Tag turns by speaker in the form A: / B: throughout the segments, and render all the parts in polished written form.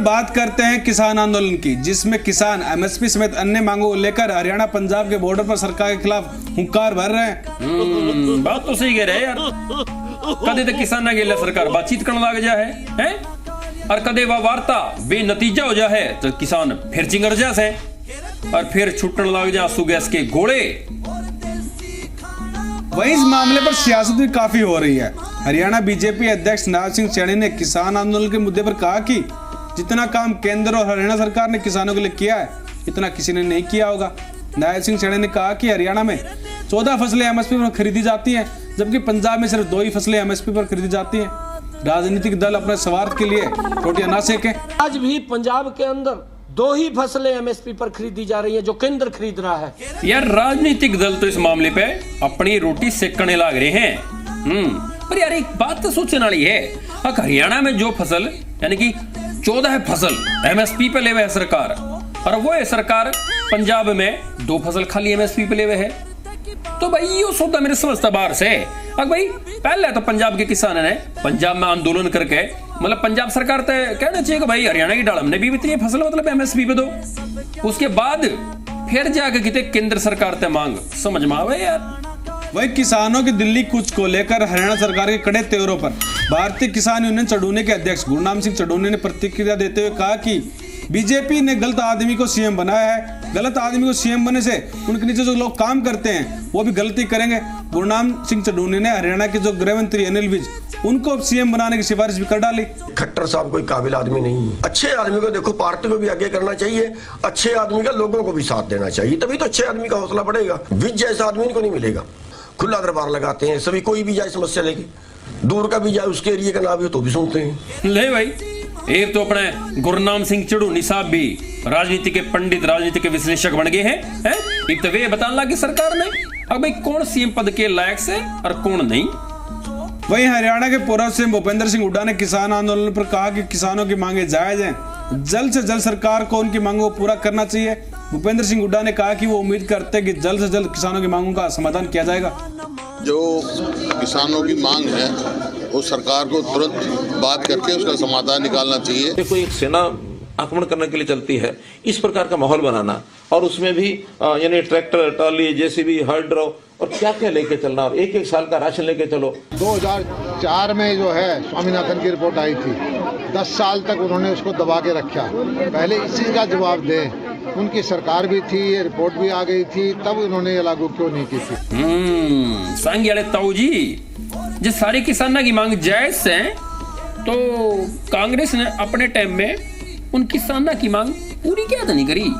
A: बात करते हैं किसान आंदोलन की, जिसमें किसान एमएसपी समेत अन्य मांगों को लेकर हरियाणा पंजाब के बॉर्डर पर सरकार के खिलाफ हुंकार भर रहे हैं।
B: बात तो सही कह रहे हैं यार। कदे तक किसान के लिए सरकार बातचीत करने लग जा है और कदे वह वार्ता बेनतीजा हो जा है तो किसान फिर चिंगर जा से और फिर छुट्टन लग जा आंसू गैस के गोले।
A: वहीं इस मामले पर सियासत भी काफी हो रही है। हरियाणा बीजेपी अध्यक्ष नायब सिंह सैनी ने किसान आंदोलन के मुद्दे पर कहा कि जितना काम केंद्र और हरियाणा सरकार ने किसानों के लिए किया है इतना किसी ने नहीं किया होगा। नायब सिंह सैनी ने कहा कि हरियाणा में 14 फसलें एमएसपी पर खरीदी जाती हैं, जबकि पंजाब में सिर्फ 2 ही फसलें एमएसपी पर खरीदी जाती हैं। राजनीतिक दल अपने स्वार्थ के लिए रोटियां ना सेकें।
C: आज भी पंजाब के अंदर 2 ही फसलें एमएसपी पर खरीदी जा रही है जो केंद्र खरीद रहा है।
B: यार राजनीतिक दल तो इस मामले पे अपनी रोटी सेकने लग रहे हैं। पर यार एक बात तो सोचने वाली है, हरियाणा में जो फसल यानी कि 14 फसल एमएसपी पे ले हुए है सरकार, और वो है सरकार पंजाब में 2 फसल खाली एमएसपी पे ले हुए है। तो भाई ये सौदा मेरे समझता बाहर से। भाई पहले तो पंजाब के किसानों ने पंजाब में आंदोलन करके मतलब पंजाब सरकार तो कहना चाहिए कि भाई हरियाणा की डाल हमने भी इतनी फसल मतलब एमएसपी पे दो। उसके बाद फिर जाके कितने केंद्र सरकार ते मांग समझ में आवे यार।
A: वही किसानों की दिल्ली कूच को लेकर हरियाणा सरकार के कड़े तेवरों पर भारतीय किसान यूनियन चढ़ूने के अध्यक्ष गुरनाम सिंह चढ़ूने ने प्रतिक्रिया देते हुए कहा कि बीजेपी ने गलत आदमी को सीएम बनाया है। गलत आदमी को सीएम बनने से उनके नीचे जो लोग काम करते हैं वो भी गलती करेंगे। गुरनाम सिंह चढ़ूने ने हरियाणा के जो गृह मंत्री अनिल विज उनको सीएम बनाने की सिफारिश भी कर डाली।
D: खट्टर साहब कोई काबिल आदमी नहीं है। अच्छे आदमी को देखो पार्टी को भी आगे करना चाहिए, अच्छे आदमी का लोगों को भी साथ देना चाहिए, तभी तो अच्छे आदमी का हौसला बढ़ेगा। विज जैसा आदमी इनको नहीं मिलेगा। खुला दरबार लगाते हैं सभी, कोई भी जाए समस्या लेके, दूर का भी जाए उसके एरिया का नाम हो तो भी सुनते हैं।
B: ले भाई एक तो अपने गुरनाम सिंह चढ़ूनी साहब भी राजनीति के पंडित, राजनीति के विश्लेषक बन गए हैं। एक तो वे बताने लगी सरकार ने अब भाई कौन सीएम पद के लायक से और कौन नहीं।
A: वहीं हरियाणा के पूर्व सीएम भूपेंद्र सिंह हुड्डा ने किसान आंदोलन पर कहा कि किसानों की मांगे जायज हैं, जल्द से जल्द सरकार को उनकी मांगों को पूरा करना चाहिए। भूपेंद्र सिंह हुड्डा ने कहा कि वो उम्मीद करते हैं कि जल्द से जल्द किसानों की मांगों का समाधान किया जाएगा।
E: जो किसानों की मांग है वो सरकार को तुरंत बात करके उसका समाधान निकालना चाहिए।
F: देखो एक सेना आक्रमण करने के लिए चलती है, इस प्रकार का माहौल बनाना और उसमें भी यानी ट्रैक्टर, ट्रॉली, जेसीबी, हाइड्रो और क्या क्या लेके चलना और 1-1 साल का राशन लेके चलो।
G: 2004 में जो है स्वामीनाथन की रिपोर्ट आई थी, 10 साल तक उन्होंने उसको दबा के रखा। पहले इसी का जवाब दें। उनकी सरकार भी थी, ये रिपोर्ट भी आ गई थी, तब उन्होंने ये लागू क्यों नहीं की थी।
B: सांगी वाले ताऊ जी, जिस सारी किसानों की मांग जायज है तो कांग्रेस ने अपने टाइम में उन किसानों की मांग पूरी क्या नहीं करी।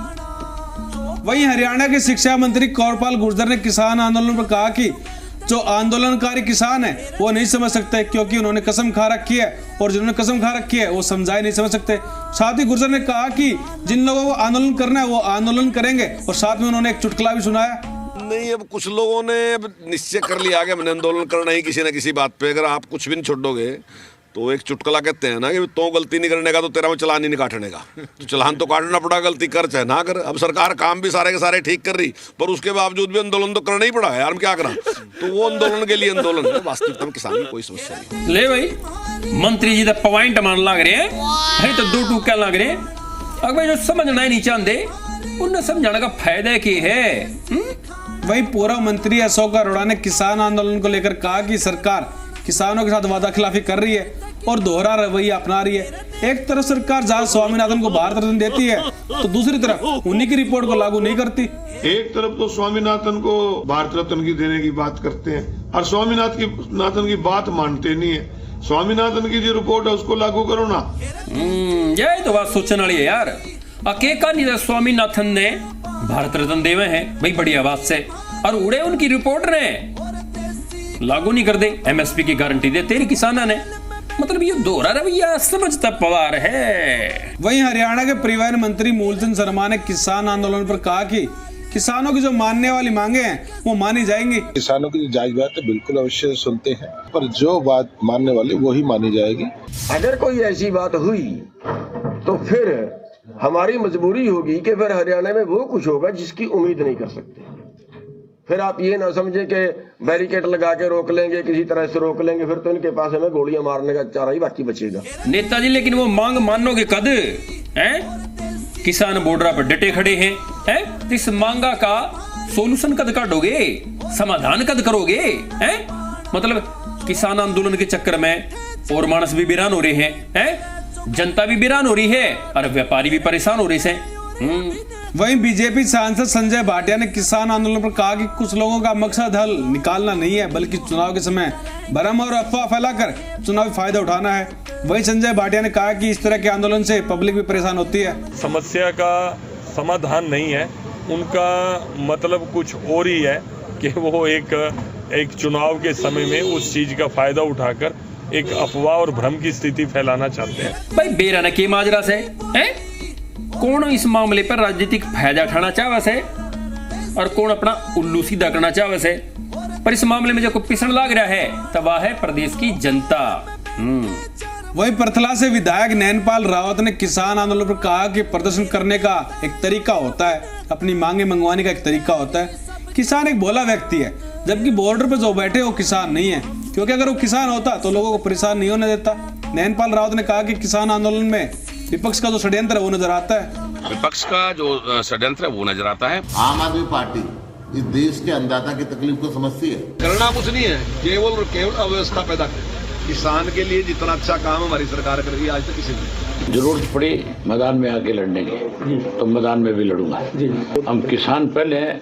A: वहीं हरियाणा के शिक्षा मंत्री कौरपाल गुर्जर ने किसान आंदोलन पर कहा कि जो आंदोलनकारी किसान है वो नहीं समझ सकते क्योंकि उन्होंने कसम खा रखी है, और जिन्होंने कसम खा रखी है वो समझाए नहीं समझ सकते। साथ ही गुर्जर ने कहा कि जिन लोगों को आंदोलन करना है वो आंदोलन करेंगे, और साथ में उन्होंने एक चुटकुला भी सुनाया।
H: नहीं, अब कुछ लोगों ने अब निश्चय कर लिया कि मैंने आंदोलन करना ही किसी न किसी बात पे। अगर आप कुछ भी नहीं छोड़ोगे तो एक चुटकुला कहते हैं ना कि तो गलती नहीं करने का तो तेरा में चलान ही नहीं काटने का। तो चलान तो काटना पड़ा, गलती कर चाहे ना कर। अब सरकार काम भी सारे के सारे ठीक कर रही, पर उसके बावजूद भी आंदोलन तो करना ही पड़ा है यार, हम क्या करा। तो वो आंदोलन के लिए आंदोलन है, वास्तविकता में किसान की कोई समस्या नहीं।
B: ले भाई मंत्री जी तो पॉइंट मान लग रहे हैं, तो 2 टूक लग रहे हैं। अब भाई जो समझना ही नहीं चाहते उन्हें समझाने का फायदा क्या है।
A: वहीं पूर्व मंत्री अशोक अरोड़ा ने किसान आंदोलन को लेकर कहा कि सरकार किसानों के साथ वादा खिलाफी कर रही है और दोहरा रवैया अपना रही है। एक तरफ सरकार जहां स्वामीनाथन को भारत रत्न देती है तो दूसरी तरफ उन्हीं की रिपोर्ट को लागू नहीं करती।
I: एक तरफ तो स्वामीनाथन को भारत रत्न की देने की बात करते हैं और स्वामीनाथन की बात मानते नहीं है। स्वामीनाथन की जो रिपोर्ट है उसको लागू करो ना।
B: यही तो बात सोचने वाली है यार। अकेका नहीं स्वामीनाथन ने भारत रत्न देवे हैं भाई बढ़िया बात से, और उड़े उनकी रिपोर्ट ने लागू नहीं कर दे, एमएसपी की गारंटी दे तेरी किसाना ने। मतलब ये दोहरा रवैया समझता पवार है।
A: वहीं हरियाणा के परिवहन मंत्री मूलचंद शर्मा ने किसान आंदोलन पर कहा कि किसानों की जो मानने वाली मांगे हैं वो मानी जाएंगी।
J: किसानों की जायज बात है बिल्कुल अवश्य सुनते हैं, पर जो बात मानने वाली वही मानी जाएगी।
D: अगर कोई ऐसी बात हुई तो फिर हमारी मजबूरी होगी कि फिर हरियाणा में वो कुछ होगा जिसकी उम्मीद नहीं कर सकते। फिर आप ये ना समझे कि बैरिकेड लगा के रोक लेंगे, किसी तरह से रोक लेंगे, फिर तो इनके पास हमें गोलियां मारने का चारा ही बाकी बचेगा।
B: नेताजी लेकिन वो मांग मानोगे कद हैं? किसान बॉर्डर पर डटे खड़े हैं? तो इस मांगा का सोल्यूशन कद काटोगे, समाधान कद करोगे हैं? मतलब किसान आंदोलन के चक्कर में और मानस भी वीरान हो रहे हैं? जनता भी वीरान हो रही है और व्यापारी भी परेशान हो रहे हैं।
A: वहीं बीजेपी सांसद संजय भाटिया ने किसान आंदोलन पर कहा कि कुछ लोगों का मकसद हल निकालना नहीं है, बल्कि चुनाव के समय भ्रम और अफवाह फैलाकर चुनावी फायदा उठाना है। वहीं संजय भाटिया ने कहा कि इस तरह के आंदोलन से पब्लिक भी परेशान होती है।
K: समस्या का समाधान नहीं है, उनका मतलब कुछ और ही है कि वो एक चुनाव के समय में उस चीज का फायदा उठाकर एक अफवाह और भ्रम की स्थिति फैलाना चाहते हैं।
B: भाई बेराना के माजरा से कौन इस मामले पर राजनीतिक फायदा उठाना चाहे से और कौन अपना उल्लू सीधा करना चाहे से, पर इस मामले में जो पिसण लग रहा है तब वह है प्रदेश की जनता।
A: वहीं परथला से विधायक नैनपाल रावत ने किसान आंदोलन पर कहा कि प्रदर्शन करने का एक तरीका होता है, अपनी मांगे मंगवाने का एक तरीका होता है। किसान एक भोला व्यक्ति है, जबकि बॉर्डर पर जो बैठे वो किसान नहीं है, क्योंकि अगर वो किसान होता तो लोगों को परेशान नहीं होने देता। नैनपाल रावत ने कहा कि किसान आंदोलन में विपक्ष का जो षड्यंत्र है वो नजर आता है।
L: विपक्ष का जो षड्यंत्र है वो नजर आता है।
M: आम आदमी पार्टी इस देश के अन्नदाता की तकलीफ को समझती है।
H: करना कुछ नहीं है, केवल और केवल अव्यवस्था पैदा कर। किसान के लिए जितना अच्छा काम हमारी सरकार कर रही है आज तक किसी ने।
N: जरूरत पड़ी मैदान में आके लड़ने की तो मैदान में भी लड़ूंगा। हम किसान पहले हैं,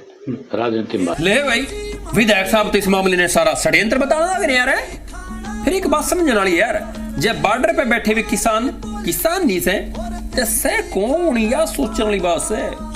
N: राजनीति में।
B: ले भाई विधायक साहब तो इस मामले ने सारा षड्यंत्र बताना लगे यार। फिर एक बात समझने वाली यार, जब बॉर्डर पे बैठे हुए किसान नहीं से कौन या सोचने वाली बात है।